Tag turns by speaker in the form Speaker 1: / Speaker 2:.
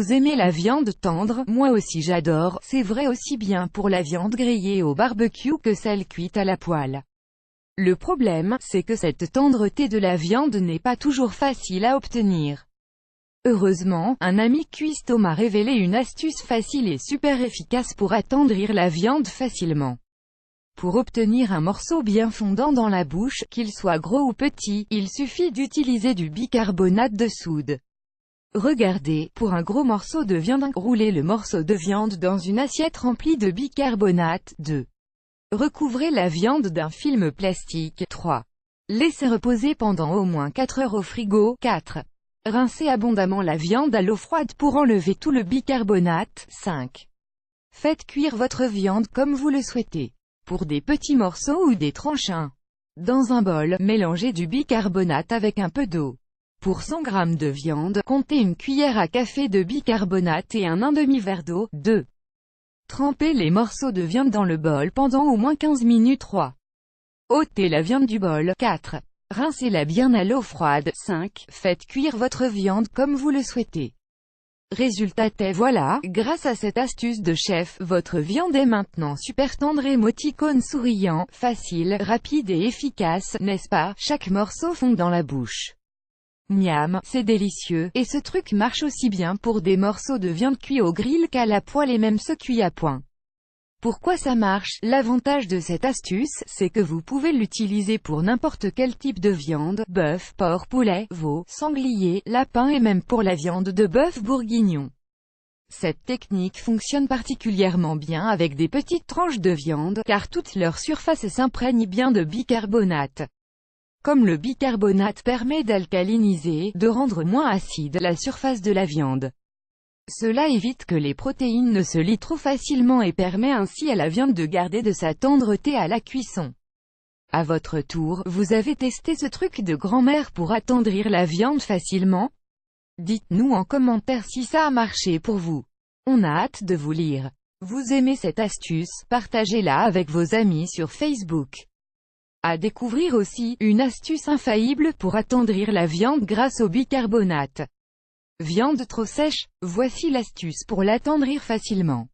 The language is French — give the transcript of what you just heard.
Speaker 1: Vous aimez la viande tendre? Moi aussi j'adore, c'est vrai aussi bien pour la viande grillée au barbecue que celle cuite à la poêle. Le problème, c'est que cette tendreté de la viande n'est pas toujours facile à obtenir. Heureusement, un ami cuistot m'a révélé une astuce facile et super efficace pour attendrir la viande facilement. Pour obtenir un morceau bien fondant dans la bouche, qu'il soit gros ou petit, il suffit d'utiliser du bicarbonate de soude. Regardez, pour un gros morceau de viande, roulez le morceau de viande dans une assiette remplie de bicarbonate. 2. Recouvrez la viande d'un film plastique. 3. Laissez reposer pendant au moins 4 heures au frigo. 4. Rincez abondamment la viande à l'eau froide pour enlever tout le bicarbonate. 5. Faites cuire votre viande comme vous le souhaitez. Pour des petits morceaux ou des tranches 1. Dans un bol, mélangez du bicarbonate avec un peu d'eau. Pour 100 g de viande, comptez une cuillère à café de bicarbonate et un demi-verre d'eau. 2. Trempez les morceaux de viande dans le bol pendant au moins 15 minutes. 3. Ôtez la viande du bol. 4. Rincez-la bien à l'eau froide. 5. Faites cuire votre viande comme vous le souhaitez. Résultat voilà, grâce à cette astuce de chef, votre viande est maintenant super tendre. Émoticône souriant, facile, rapide et efficace, n'est-ce pas? Chaque morceau fond dans la bouche. Miam, c'est délicieux, et ce truc marche aussi bien pour des morceaux de viande cuits au grill qu'à la poêle et même ceux cuits à point. Pourquoi ça marche? L'avantage de cette astuce, c'est que vous pouvez l'utiliser pour n'importe quel type de viande, bœuf, porc, poulet, veau, sanglier, lapin et même pour la viande de bœuf bourguignon. Cette technique fonctionne particulièrement bien avec des petites tranches de viande, car toute leur surface s'imprègne bien de bicarbonate. Comme le bicarbonate permet d'alcaliniser, de rendre moins acide la surface de la viande. Cela évite que les protéines ne se lient trop facilement et permet ainsi à la viande de garder de sa tendreté à la cuisson. À votre tour, vous avez testé ce truc de grand-mère pour attendrir la viande facilement? Dites-nous en commentaire si ça a marché pour vous. On a hâte de vous lire. Vous aimez cette astuce? Partagez-la avec vos amis sur Facebook. À découvrir aussi, une astuce infaillible pour attendrir la viande grâce au bicarbonate. Viande trop sèche? Voici l'astuce pour l'attendrir facilement.